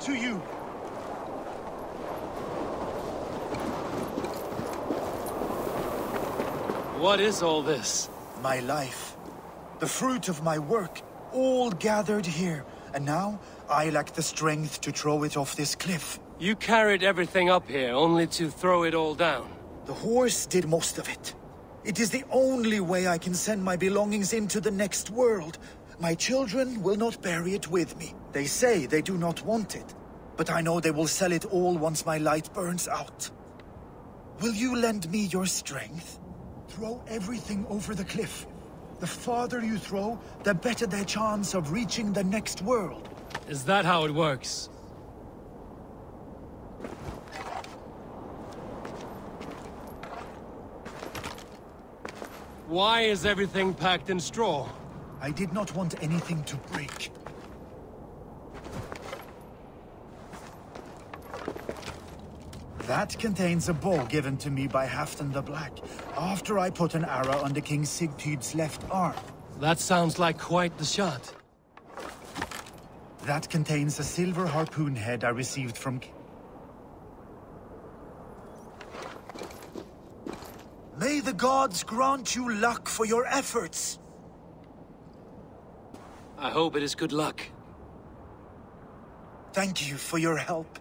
To you. What is all this? My life. The fruit of my work, all gathered here. And now, I lack the strength to throw it off this cliff. You carried everything up here, only to throw it all down. The horse did most of it. It is the only way I can send my belongings into the next world. My children will not bury it with me. They say they do not want it. But I know they will sell it all once my light burns out. Will you lend me your strength? Throw everything over the cliff. The farther you throw, the better their chance of reaching the next world. Is that how it works? Why is everything packed in straw? I did not want anything to break. That contains a bow given to me by Halfdan the Black, after I put an arrow under King Sigtyd's left arm. That sounds like quite the shot. That contains a silver harpoon head I received from... May the gods grant you luck for your efforts! I hope it is good luck. Thank you for your help.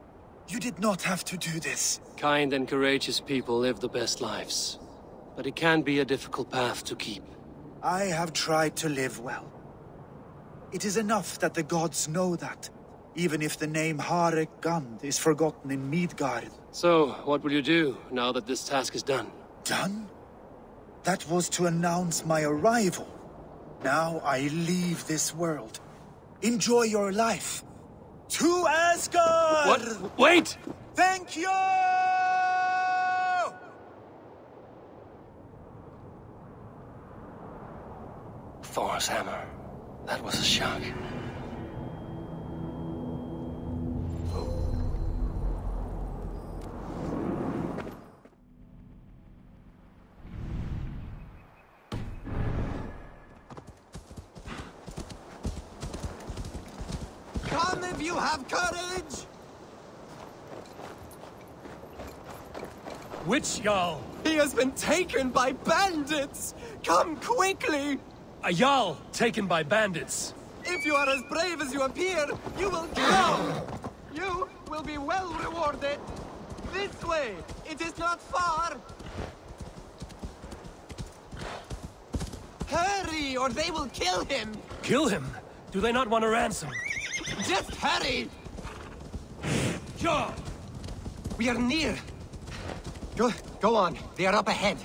You did not have to do this. Kind and courageous people live the best lives. But it can be a difficult path to keep. I have tried to live well. It is enough that the gods know that, even if the name Harek is forgotten in Midgard. So, what will you do, now that this task is done? Done? That was to announce my arrival. Now I leave this world. Enjoy your life. To Asgard! What? Wait! Thank you! Thor's hammer. That was a shock. Come if you have courage! Which Jarl? He has been taken by bandits! Come quickly! A Jarl taken by bandits. If you are as brave as you appear, you will go! You will be well rewarded! This way! It is not far! Hurry, or they will kill him! Kill him? Do they not want a ransom? Just hurry! Jarl! We are near! Go on, they are up ahead.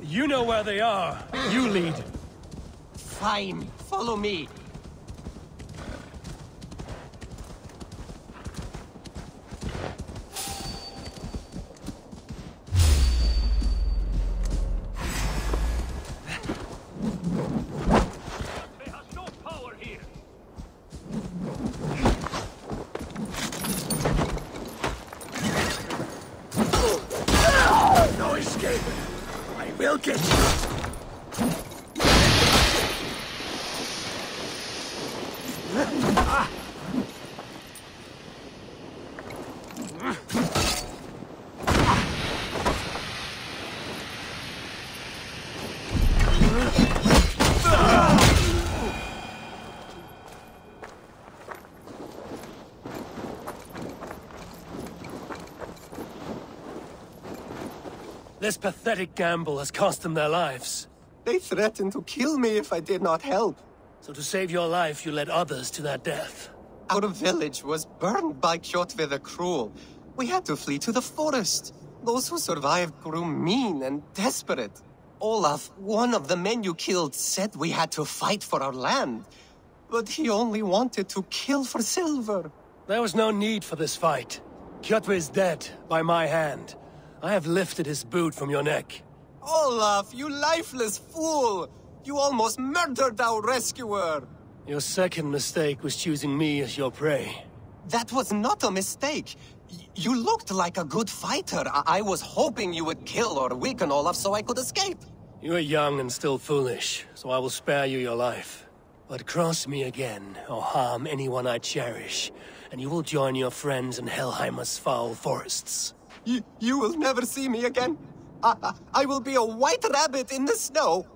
You know where they are. You lead. Fine, follow me. This pathetic gamble has cost them their lives. They threatened to kill me if I did not help. So to save your life, you led others to that death. Our village was burned by Kjotve the Cruel. We had to flee to the forest. Those who survived grew mean and desperate. Olaf, one of the men you killed, said we had to fight for our land. But he only wanted to kill for silver. There was no need for this fight. Kjotve is dead, by my hand. I have lifted his boot from your neck. Olaf, you lifeless fool! You almost murdered our rescuer! Your second mistake was choosing me as your prey. That was not a mistake. You looked like a good fighter. I was hoping you would kill or weaken Olaf so I could escape. You are young and still foolish, so I will spare you your life. But cross me again, or harm anyone I cherish, and you will join your friends in Helheimer's foul forests. You will never see me again. I will be a white rabbit in the snow.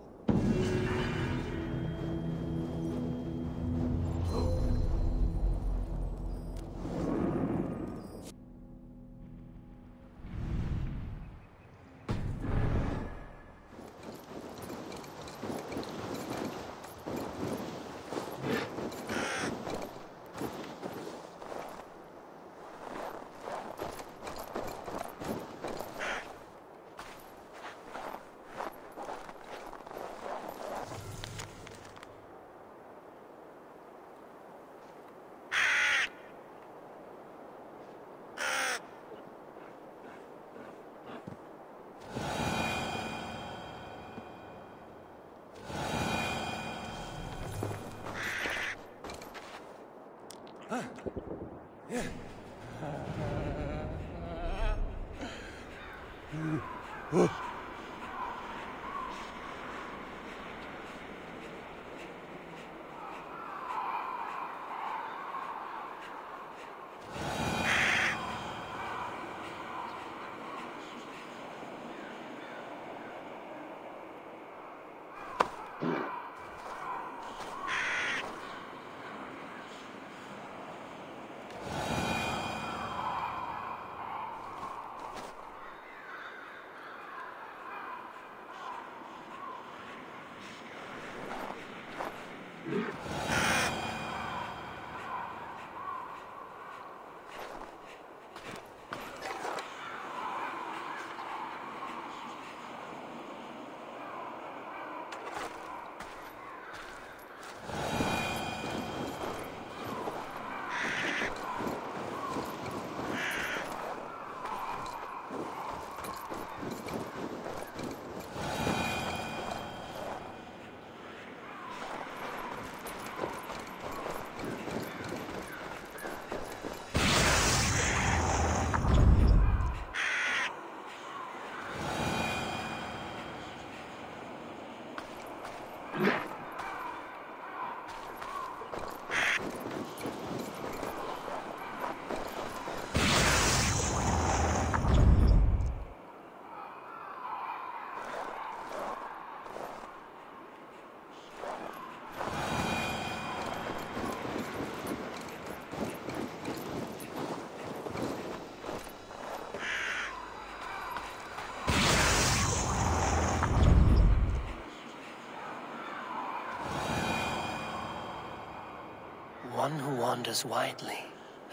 One who wanders widely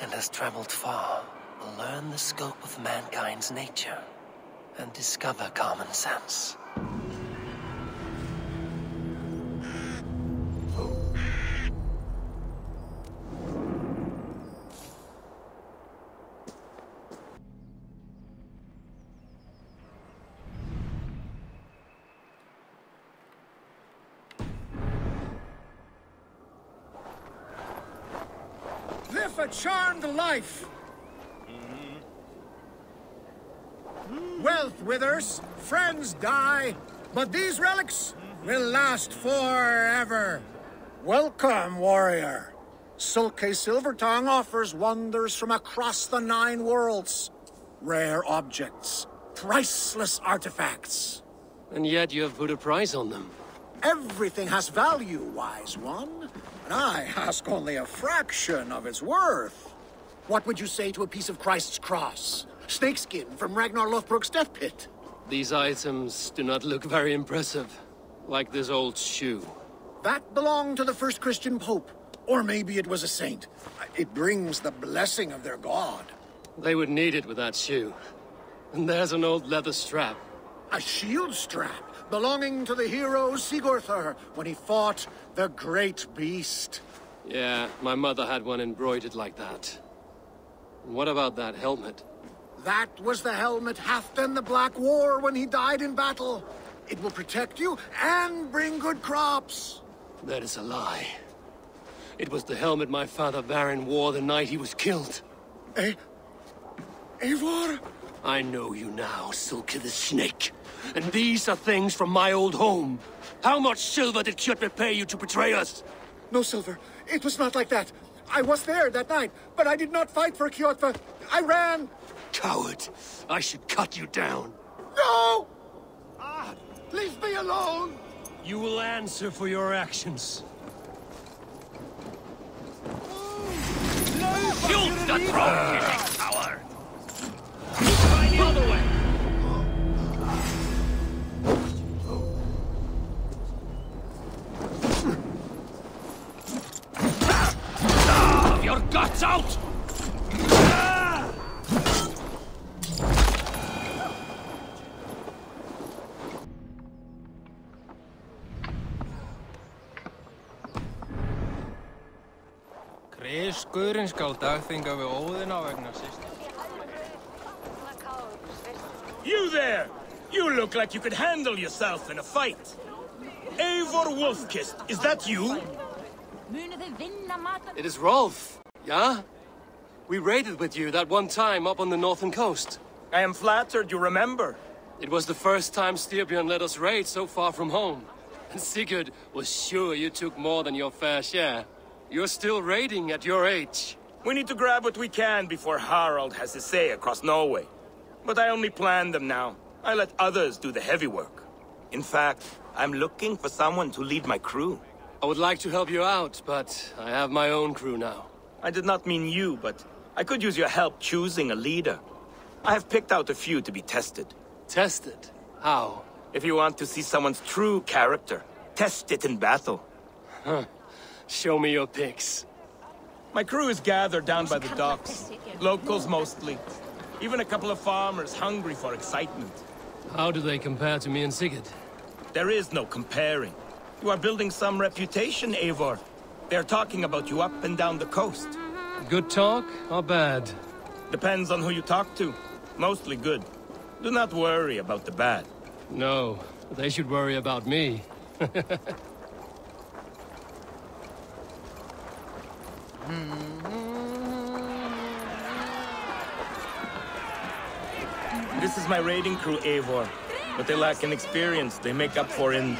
and has traveled far will learn the scope of mankind's nature and discover common sense. Live a charmed life! Wealth withers, friends die, but these relics will last forever. Welcome, warrior. Sulke Silvertongue offers wonders from across the 9 worlds. Rare objects, priceless artifacts. And yet you have put a price on them. Everything has value, wise one. And I ask only a fraction of its worth. What would you say to a piece of Christ's cross? Snakeskin from Ragnar Lothbrok's death pit? These items do not look very impressive. Like this old shoe. That belonged to the first Christian pope. Or maybe it was a saint. It brings the blessing of their god. They would need it with that shoe. And there's an old leather strap. A shield strap belonging to the hero Sigurður when he fought the great beast. Yeah, my mother had one embroidered like that. And what about that helmet? That was the helmet Halfdan the Black wore when he died in battle. It will protect you and bring good crops. That is a lie. It was the helmet my father Baron wore the night he was killed. Eivor? I know you now, Silke the Snake. And these are things from my old home. How much silver did Kjotve pay you to betray us? No silver. It was not like that. I was there that night, but I did not fight for Kjotve. I ran. Coward. I should cut you down. No! Leave me alone! You will answer for your actions. Shoot the throne, coward! Try the other way! Starve your guts out! Skurinn skal dagþinga við Óðina vegna systur. You there! You look like you could handle yourself in a fight. Eivor Wolfkist, is that you? It is Rolf, yeah? We raided with you that one time up on the northern coast. I am flattered you remember. It was the first time Styrbjörn let us raid so far from home. And Sigurd was sure you took more than your fair share. You're still raiding at your age. We need to grab what we can before Harald has his say across Norway. But I only plan them now. I let others do the heavy work. In fact, I'm looking for someone to lead my crew. I would like to help you out, but I have my own crew now. I did not mean you, but I could use your help choosing a leader. I have picked out a few to be tested. Tested? How? If you want to see someone's true character, test it in battle. Huh. Show me your picks. My crew is gathered down by the docks. Locals mostly. Even a couple of farmers hungry for excitement. How do they compare to me and Sigurd? There is no comparing. You are building some reputation, Eivor. They're talking about you up and down the coast. Good talk or bad? Depends on who you talk to. Mostly good. Do not worry about the bad. No, they should worry about me. This is my raiding crew, Eivor. But they lack an experience they make up for in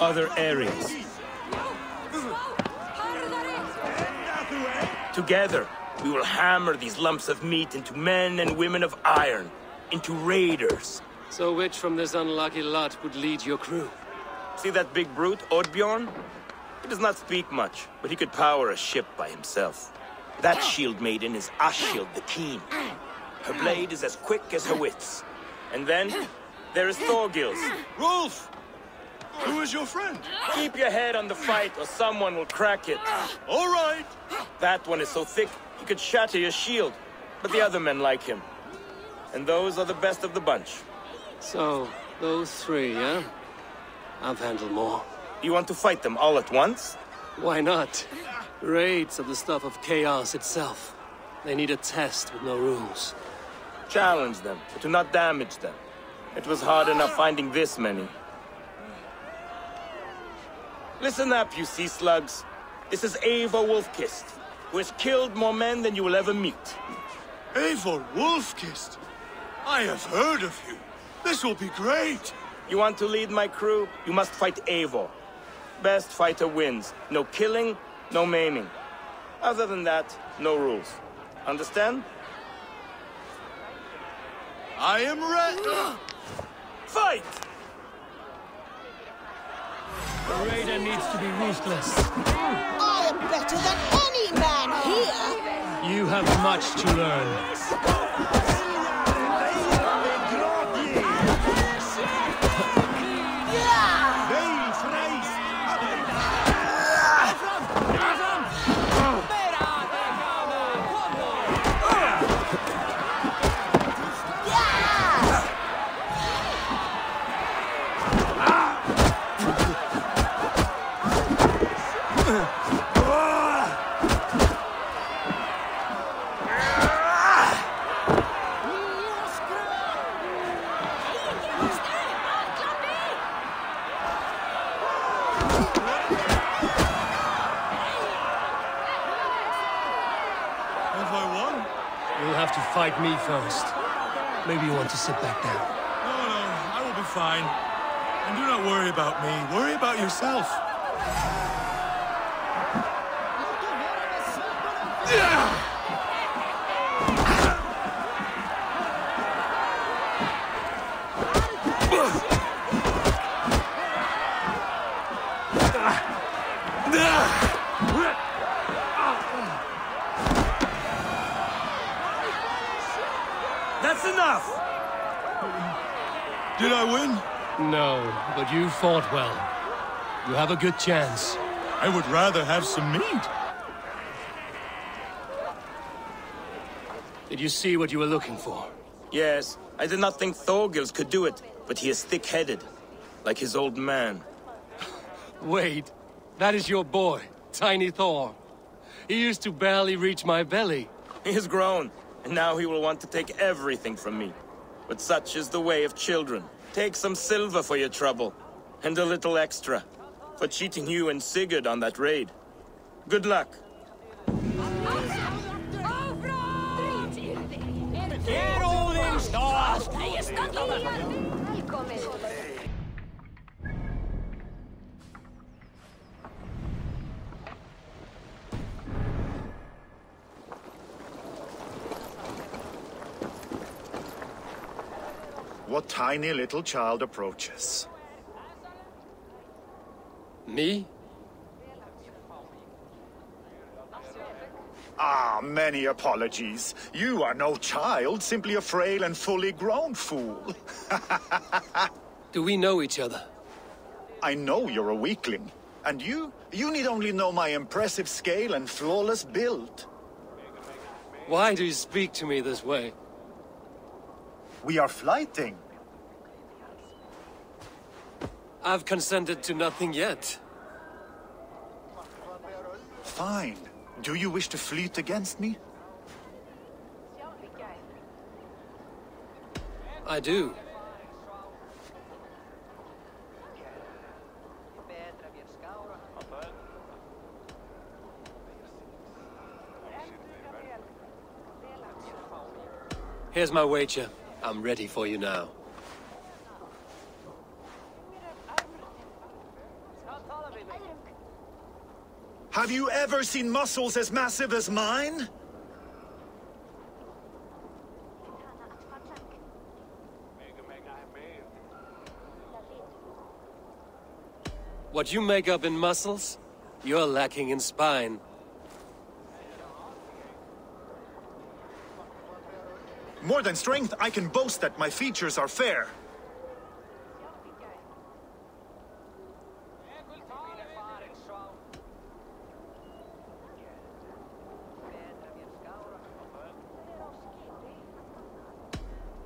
other areas. Together, we will hammer these lumps of meat into men and women of iron, into raiders. So which from this unlucky lot would lead your crew? See that big brute, Oddbjorn? He does not speak much, but he could power a ship by himself. That shield maiden is Ashild the Keen. Her blade is as quick as her wits. And then, there is Thorgils. Rolf! Who is your friend? Keep your head on the fight or someone will crack it. All right! That one is so thick, he could shatter your shield. But the other men like him. And those are the best of the bunch. So, those three, yeah? I've handled more. You want to fight them all at once? Why not? Raids are the stuff of chaos itself. They need a test with no rules. Challenge them, but do not damage them. It was hard enough finding this many. Listen up, you sea slugs. This is Eivor Wolfkist, who has killed more men than you will ever meet. Eivor Wolfkist! I have heard of you. This will be great. You want to lead my crew? You must fight Eivor. Best fighter wins. No killing, no maiming. Other than that, no rules. Understand? I am ready. Fight! The raider needs to be ruthless. I am better than any man here! You have much to learn. You'll have to fight me first. Maybe you want to sit back down. No, I will be fine. And do not worry about me. Worry about yourself. That's enough! Did I win? No, but you fought well. You have a good chance. I would rather have some meat. Did you see what you were looking for? Yes, I did not think Thorgils could do it, but he is thick-headed, like his old man. Wait, that is your boy, Tiny Thor. He used to barely reach my belly. He is grown, and now he will want to take everything from me. But such is the way of children. Take some silver for your trouble, and a little extra, for cheating you and Sigurd on that raid. Good luck. What tiny little child approaches? Me? Ah, many apologies. You are no child, simply a frail and fully grown fool. Do we know each other? I know you're a weakling. And you need only know my impressive scale and flawless build. Why do you speak to me this way? We are flyting. I've consented to nothing yet. Fine. Do you wish to fleet against me? I do. Here's my wager. I'm ready for you now. Have you ever seen muscles as massive as mine? What you make up in muscles, you're lacking in spine. More than strength, I can boast that my features are fair.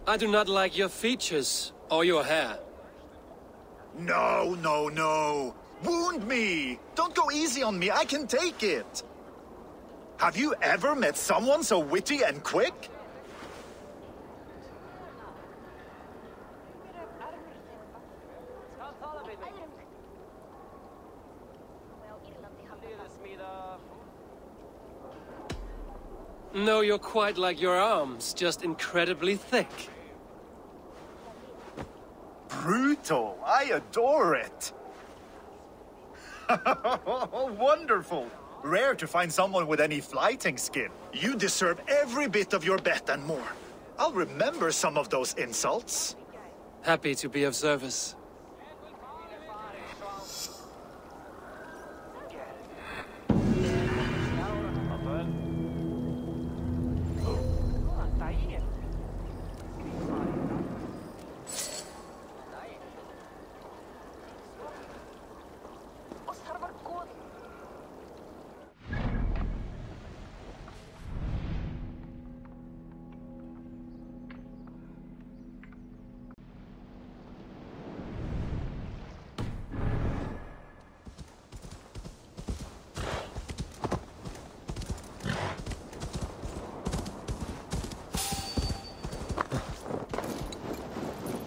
I do not like your features or your hair. No. Wound me! Don't go easy on me, I can take it! Have you ever met someone so witty and quick? No, you're quite like your arms, just incredibly thick. Brutal! I adore it! Wonderful! Rare to find someone with any flyting skin. You deserve every bit of your bet and more. I'll remember some of those insults. Happy to be of service.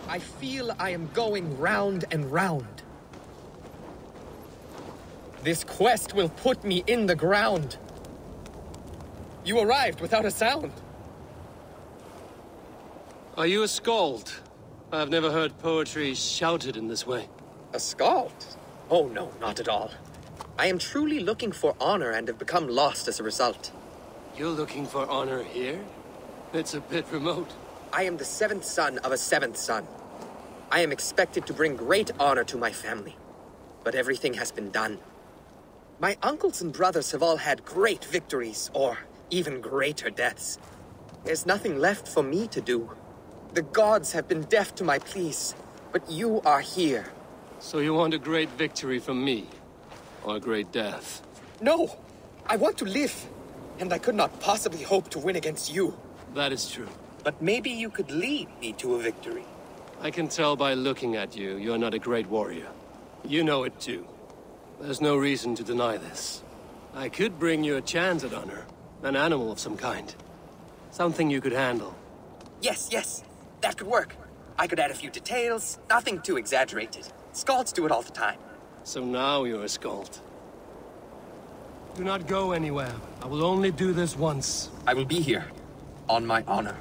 I feel I am going round and round. This quest will put me in the ground. You arrived without a sound. Are you a skald? I've never heard poetry shouted in this way. A skald? Oh no, not at all. I am truly looking for honor and have become lost as a result. You're looking for honor here? It's a bit remote. I am the 7th son of a 7th son. I am expected to bring great honor to my family. But everything has been done. My uncles and brothers have all had great victories, or even greater deaths. There's nothing left for me to do. The gods have been deaf to my pleas, but you are here. So you want a great victory from me? Or a great death? No! I want to live, and I could not possibly hope to win against you. That is true. But maybe you could lead me to a victory. I can tell by looking at you, you're not a great warrior. You know it too. There's no reason to deny this. I could bring you a chance at honor. An animal of some kind. Something you could handle. Yes. That could work. I could add a few details, nothing too exaggerated. Skalds do it all the time. So now you're a skald. Do not go anywhere. I will only do this once. I will be here. On my honor.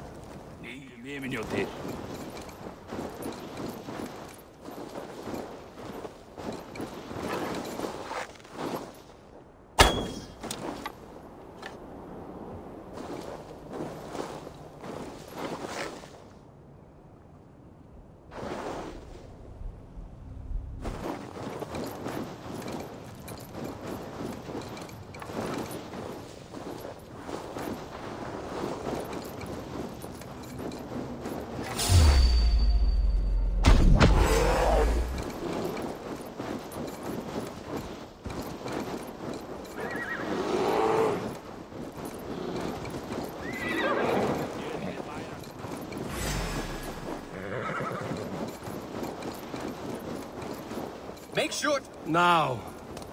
Make sure... Now,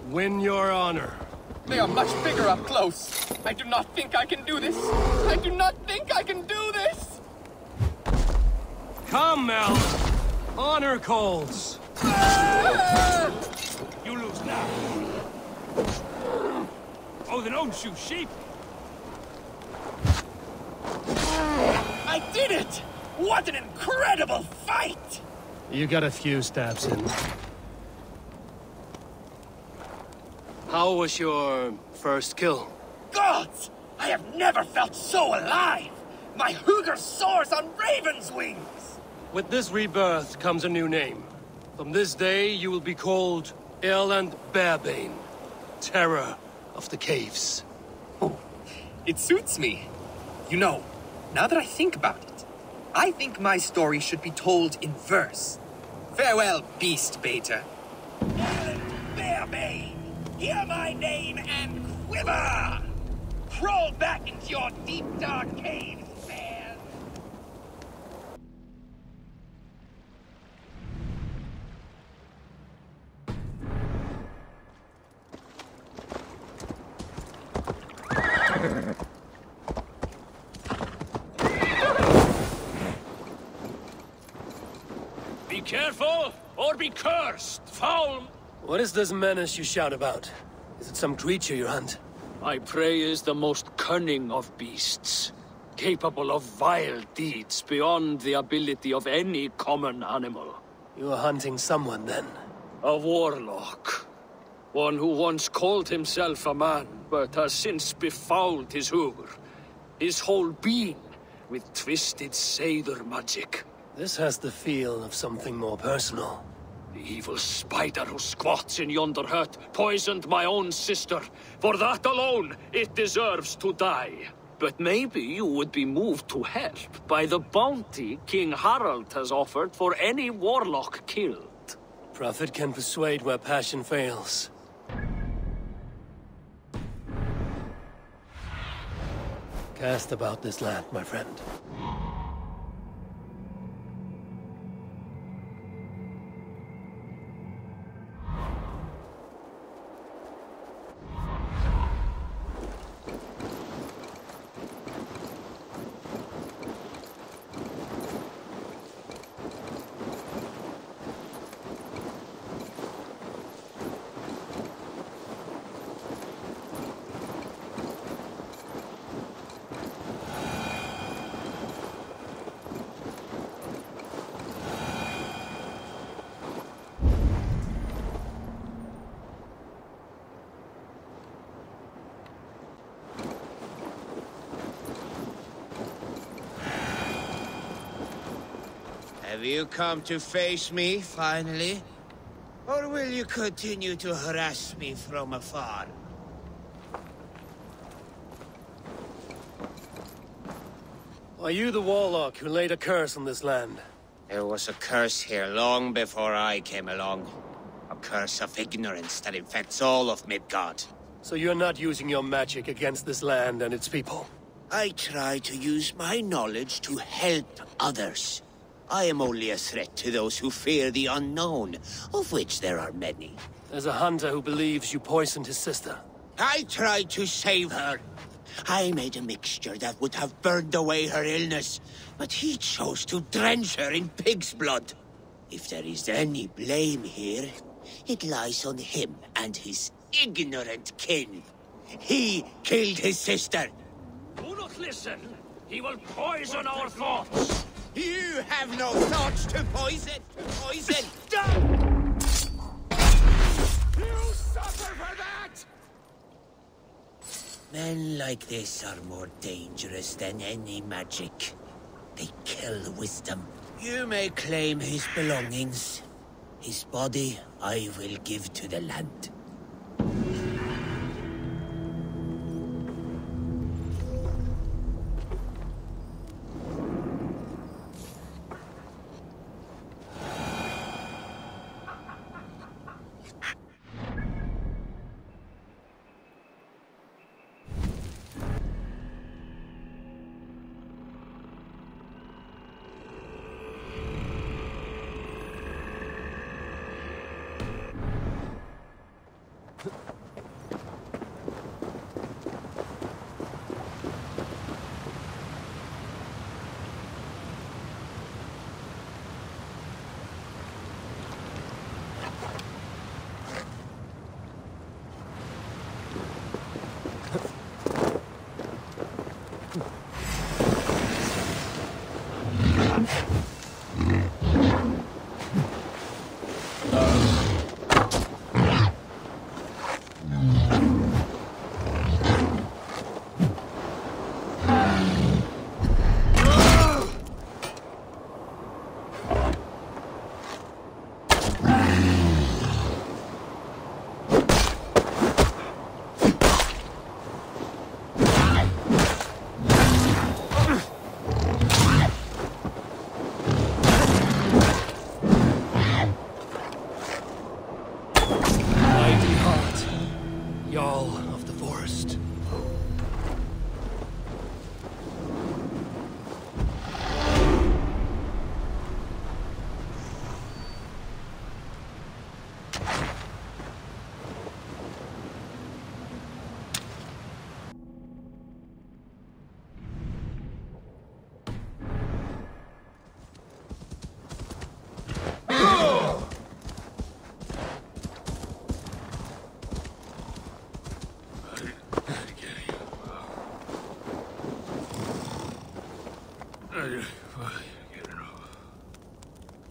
win your honor. They are much bigger up close. I do not think I can do this. I do not think I can do this. Come, Mel. Honor calls. You lose now. Oh, then don't shoot sheep. I did it! What an incredible fight! You got a few stabs in. How was your first kill? Gods! I have never felt so alive! My Hugr soars on raven's wings! With this rebirth comes a new name. From this day, you will be called Herlend Barebane, Terror of the Caves. Oh, it suits me. You know, now that I think about it, I think my story should be told in verse. Farewell, beast baiter. Herlend Barebane! Hear my name and quiver! Crawl back into your deep, dark caves, man! Be careful, or be cursed, foul! What is this menace you shout about? Is it some creature you hunt? My prey is the most cunning of beasts, capable of vile deeds beyond the ability of any common animal. You are hunting someone, then? A warlock. One who once called himself a man, but has since befouled his Hugr, his whole being, with twisted Seidr magic. This has the feel of something more personal. The evil spider who squats in yonder hut poisoned my own sister. For that alone, it deserves to die. But maybe you would be moved to help by the bounty King Harald has offered for any warlock killed. Prophet can persuade where passion fails. Cast about this land, my friend. Have you come to face me, finally? Or will you continue to harass me from afar? Are you the Warlock who laid a curse on this land? There was a curse here long before I came along. A curse of ignorance that infects all of Midgard. So you're not using your magic against this land and its people? I try to use my knowledge to help others. I am only a threat to those who fear the unknown, of which there are many. There's a hunter who believes you poisoned his sister. I tried to save her. I made a mixture that would have burned away her illness, but he chose to drench her in pig's blood. If there is any blame here, it lies on him and his ignorant kin. He killed his sister. Do not listen. He will poison our thoughts. You have no thoughts to poison. Poison. You suffer for that! Men like this are more dangerous than any magic. They kill wisdom. You may claim his belongings. His body I will give to the land.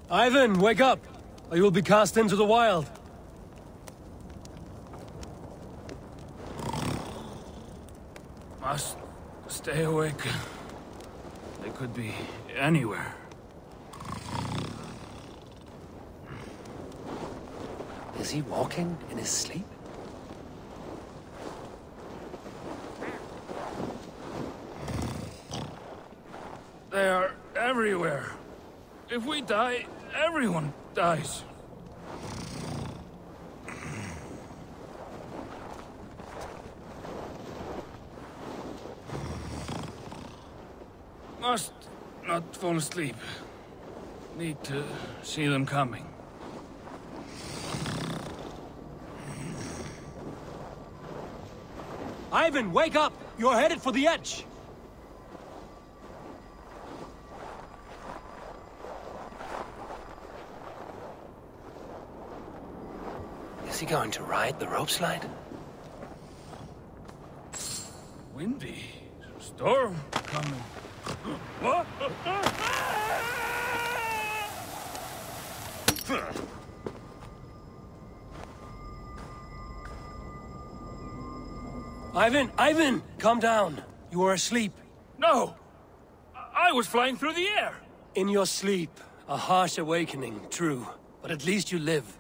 Ivan, wake up! Or you will be cast into the wild. Must stay awake. They could be anywhere. Is he walking in his sleep? They are everywhere. If we die, everyone dies. Must not fall asleep. Need to see them coming. Ivan, wake up! You're headed for the edge! Is he going to ride the rope slide? Windy. Storm coming. What? Ivan! Calm down. You are asleep. No! I was flying through the air! In your sleep, A harsh awakening, true. But at least you live.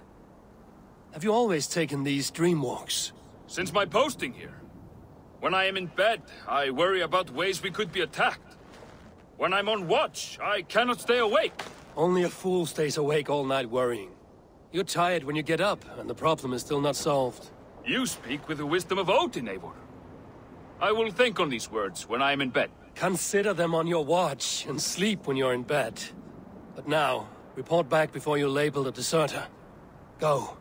Have you always taken these dream walks? Since my posting here. When I am in bed, I worry about ways we could be attacked. When I'm on watch, I cannot stay awake. Only a fool stays awake all night worrying. You're tired when you get up, and the problem is still not solved. You speak with the wisdom of Odin, Eivor. I will think on these words when I am in bed. Consider them on your watch, and sleep when you're in bed. But now, report back before you're labeled a deserter. Go.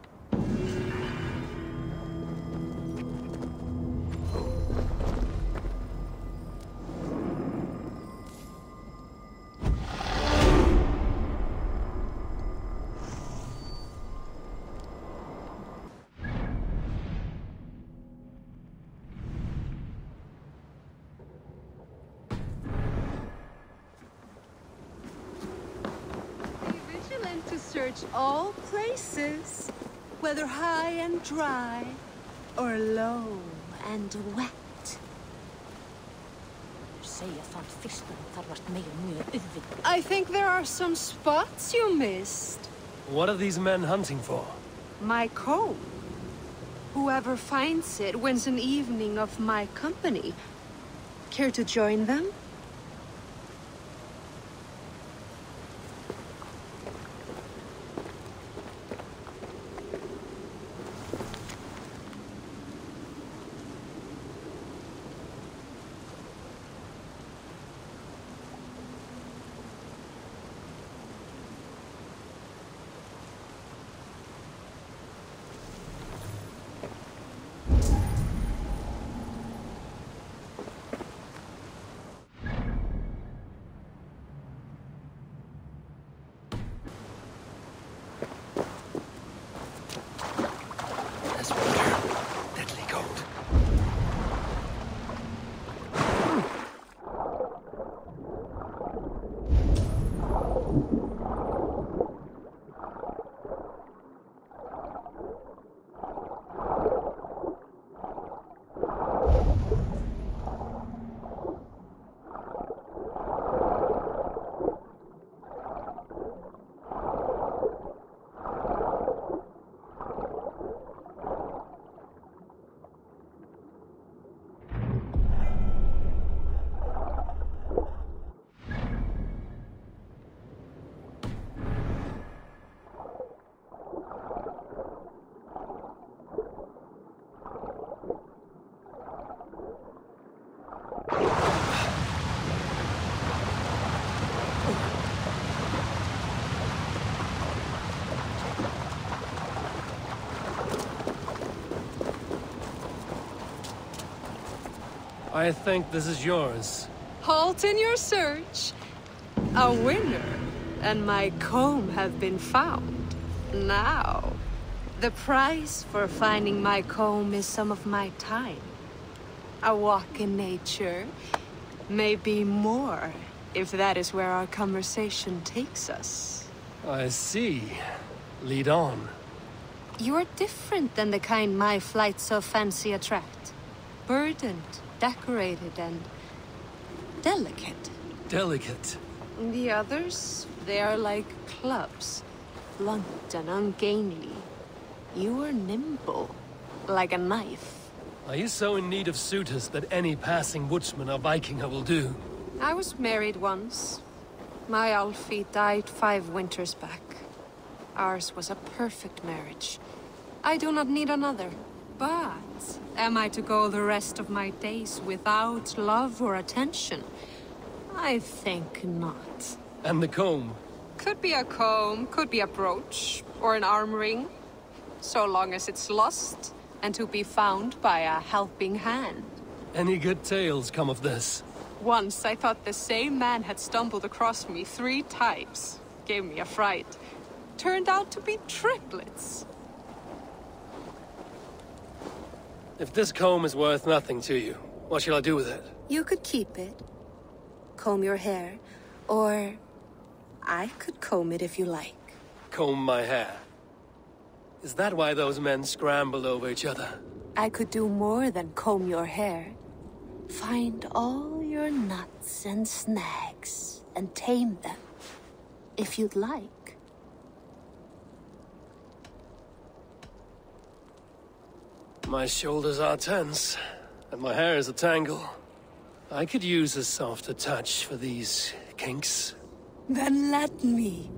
Search all places, whether high and dry, or low and wet. I think there are some spots you missed. What are these men hunting for? My comb. Whoever finds it wins an evening of my company. Care to join them? I think this is yours. Halt in your search. A winner and my comb have been found. Now, the price for finding my comb is some of my time. A walk in nature, maybe more, if that is where our conversation takes us. I see. Lead on. You're different than the kind my flights of fancy attract. Burdened, decorated, and delicate. Delicate? The others, they are like clubs, blunt and ungainly. You are nimble, like a knife. Are you so in need of suitors that any passing woodsman or Vikinger will do? I was married once. My Alfie died 5 winters back. Ours was a perfect marriage. I do not need another. But am I to go the rest of my days without love or attention? I think not. And the comb? Could be a comb, could be a brooch, or an arm ring. So long as it's lost, and to be found by a helping hand. Any good tales come of this? Once I thought the same man had stumbled across me 3 times. Gave me a fright. Turned out to be triplets. If this comb is worth nothing to you, what shall I do with it? You could keep it. Comb your hair. Or I could comb it if you like. Comb my hair? Is that why those men scrambled over each other? I could do more than comb your hair. Find all your nuts and snags and tame them. if you'd like. My shoulders are tense, and my hair is a tangle. I could use a softer touch for these kinks. Then let me.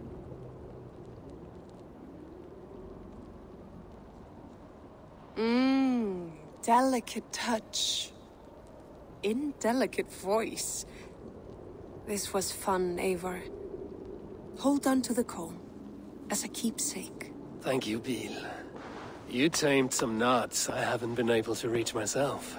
Delicate touch. Indelicate voice. This was fun, Eivor. Hold on to the comb, as a keepsake. Thank you, Bil. You tamed some knots I haven't been able to reach myself.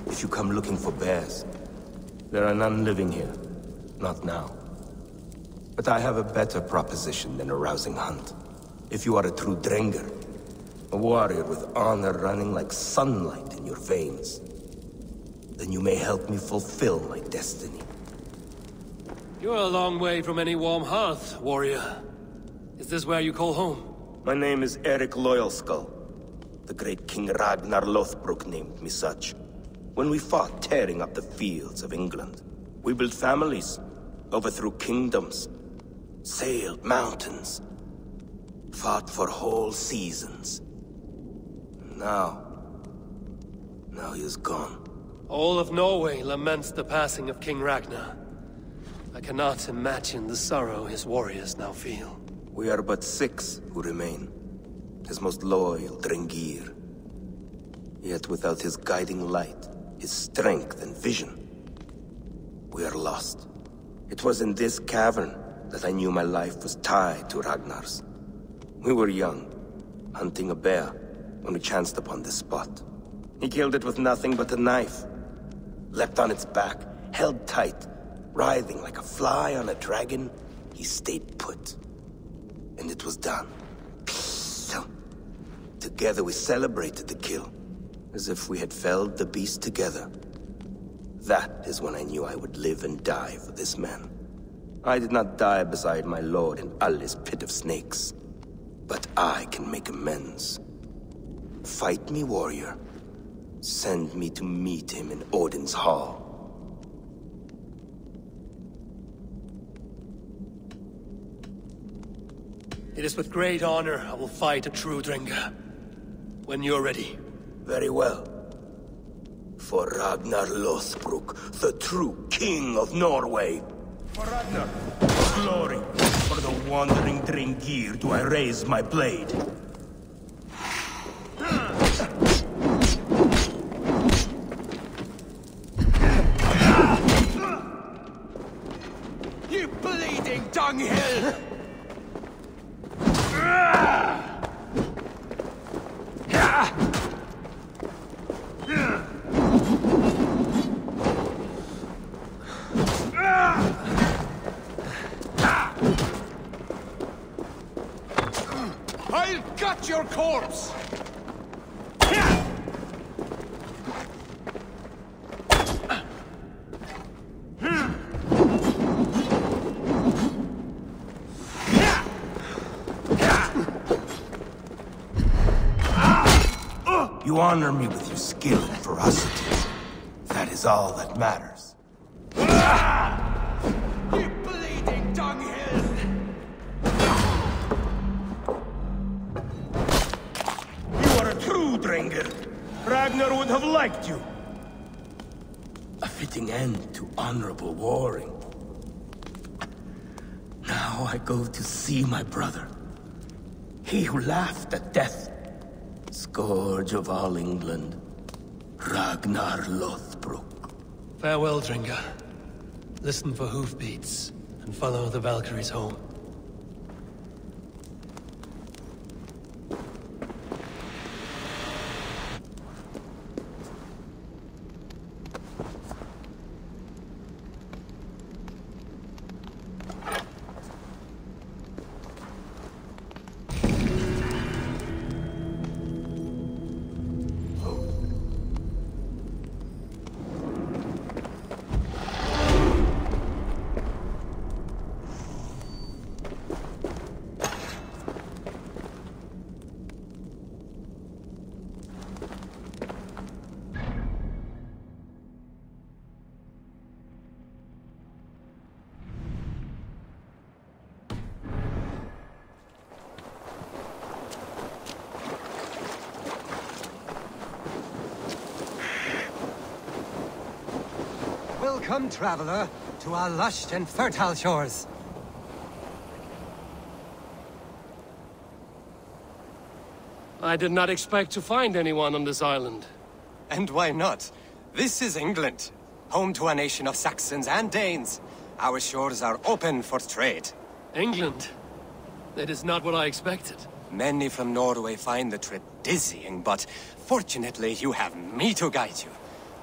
If you come looking for bears, there are none living here. Not now. But I have a better proposition than a rousing hunt. If you are a true Drengr, a warrior with honor running like sunlight in your veins, then you may help me fulfill my destiny. You're a long way from any warm hearth, warrior. Is this where you call home? My name is Erik Loyalskull. The great King Ragnar Lothbrok named me such. When we fought tearing up the fields of England, we built families, overthrew kingdoms, sailed mountains, fought for whole seasons. Now he is gone. All of Norway laments the passing of King Ragnar. I cannot imagine the sorrow his warriors now feel. We are but 6 who remain. His most loyal Drengr. Yet without his guiding light, his strength and vision, we are lost. It was in this cavern that I knew my life was tied to Ragnar's. We were young, hunting a bear, when we chanced upon this spot. He killed it with nothing but a knife. Leapt on its back, held tight, writhing like a fly on a dragon. He stayed put. And it was done. Together we celebrated the kill, as if we had felled the beast together. That is when I knew I would live and die for this man. I did not die beside my lord in Ali's pit of snakes. But I can make amends. Fight me, warrior. Send me to meet him in Odin's hall. It is with great honor I will fight a true Drengr. When you're ready. Very well. For Ragnar Lothbrok, the true king of Norway. For Ragnar, for glory, for the wandering Drengr do I raise my blade. You bleeding dunghill! I'll gut your corpse! You honor me with your skill and ferocity. That is all that matters. You bleeding dunghill! You are a true Drengr. Ragnar would have liked you. A fitting end to honorable warring. Now I go to see my brother. He who laughed at death. Scourge of all England. Ragnar Lothbrok. Farewell, Drengr. Listen for hoofbeats, and follow the Valkyries home. Welcome, traveler, to our lush and fertile shores. I did not expect to find anyone on this island. And why not? This is England, home to a nation of Saxons and Danes. Our shores are open for trade. England? That is not what I expected. Many from Norway find the trip dizzying, but fortunately you have me to guide you.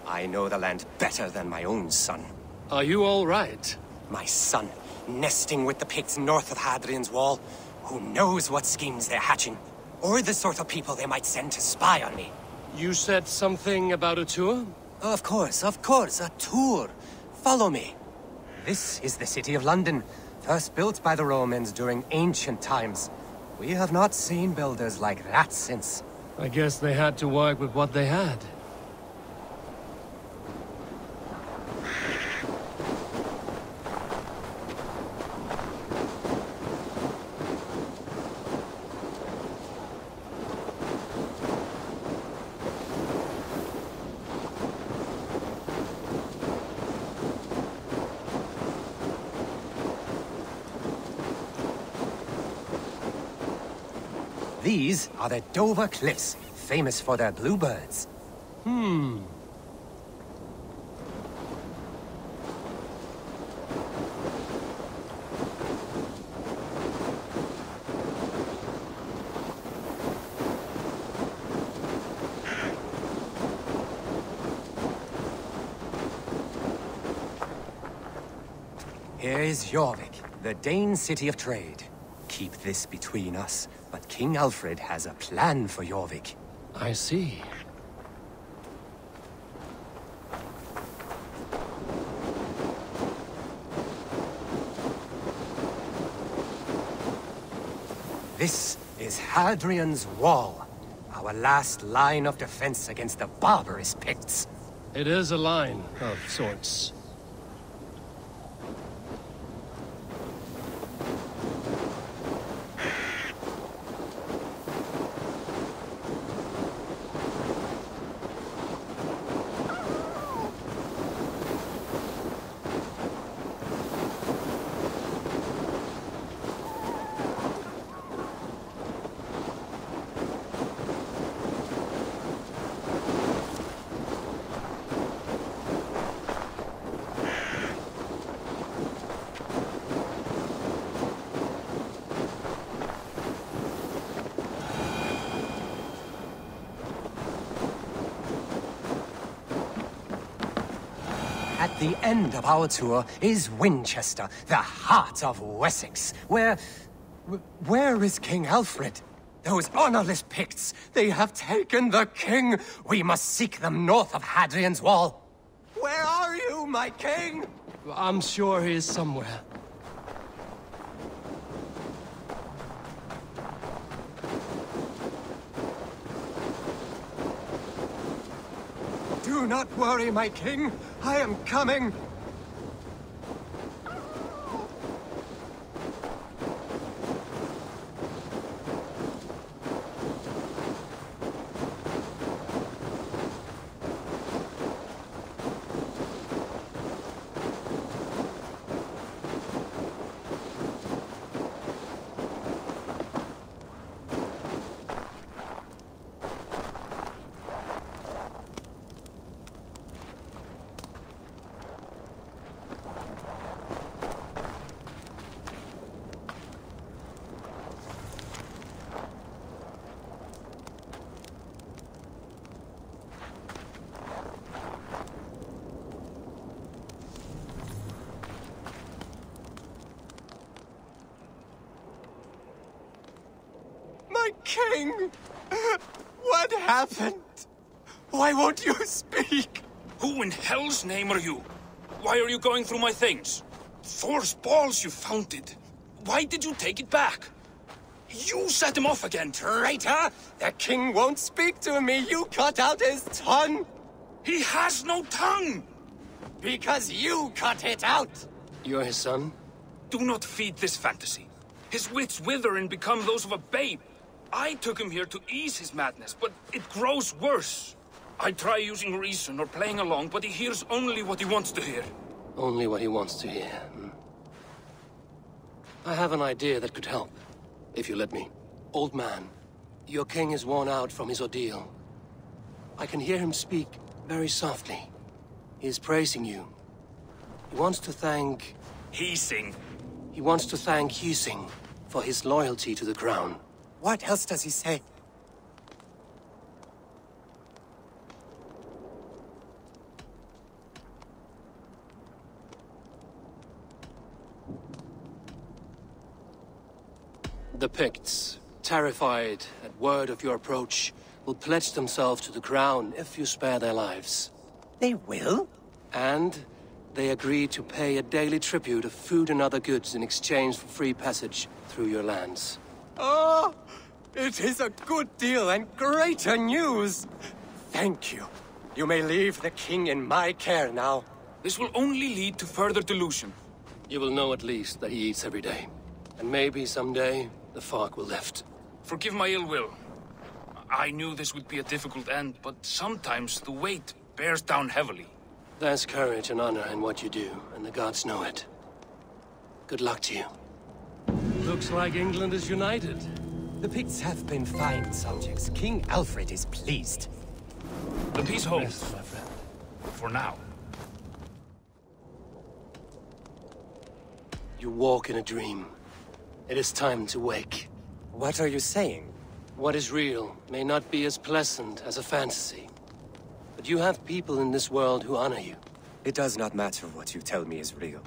I know the land better than my own son. Are you all right? My son, nesting with the Picts north of Hadrian's Wall. Who knows what schemes they're hatching? Or the sort of people they might send to spy on me. You said something about a tour? Of course, a tour. Follow me. This is the city of London, first built by the Romans during ancient times. We have not seen builders like that since. I guess they had to work with what they had. These are the Dover Cliffs, famous for their bluebirds. Here is Hrorek, the Dane city of trade. Keep this between us, but King Alfred has a plan for Hrorek. I see. This is Hadrian's Wall, our last line of defense against the barbarous Picts. It is a line of sorts. At the end of our tour is Winchester, the heart of Wessex, where is King Alfred? Those honorless Picts, they have taken the king! We must seek them north of Hadrian's Wall. Where are you, my king? I'm sure he is somewhere. Do not worry, my king. I am coming. King! What happened? Why won't you speak? Who in hell's name are you? Why are you going through my things? Thor's balls you found it. Why did you take it back? You set him off again. Traitor! The king won't speak to me. You cut out his tongue. He has no tongue! Because you cut it out. You're his son? Do not feed this fantasy. His wits wither and become those of a babe. I took him here to ease his madness, but it grows worse. I try using reason or playing along, but he hears only what he wants to hear. Only what he wants to hear. I have an idea that could help, if you let me. Old man, your king is worn out from his ordeal. I can hear him speak very softly. He is praising you. He wants to thank... Hysing. He wants to thank Hysing for his loyalty to the crown. What else does he say? The Picts, terrified at word of your approach, will pledge themselves to the crown if you spare their lives. They will? And they agree to pay a daily tribute of food and other goods in exchange for free passage through your lands. Oh, it is a good deal and greater news. Thank you. You may leave the king in my care now. This will only lead to further delusion. You will know at least that he eats every day. And maybe someday, the fog will lift. Forgive my ill will. I knew this would be a difficult end, but sometimes the weight bears down heavily. There's courage and honor in what you do, and the gods know it. Good luck to you. Looks like England is united. The Picts have been fine subjects. King Alfred is pleased. The peace holds, my friend. For now. You walk in a dream. It is time to wake. What are you saying? What is real may not be as pleasant as a fantasy. But you have people in this world who honor you. It does not matter what you tell me is real.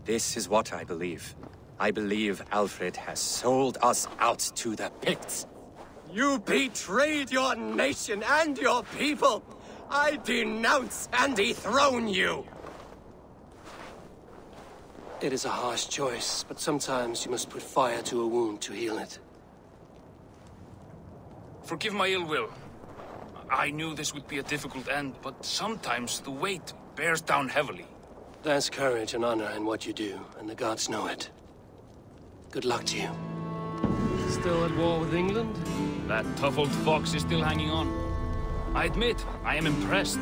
This is what I believe. I believe Alfred has sold us out to the Picts. You betrayed your nation and your people! I denounce and dethrone you! It is a harsh choice, but sometimes you must put fire to a wound to heal it. Forgive my ill will. I knew this would be a difficult end, but sometimes the weight bears down heavily. There's courage and honor in what you do, and the gods know it. Good luck to you. Still at war with England? That tough old fox is still hanging on. I admit, I am impressed.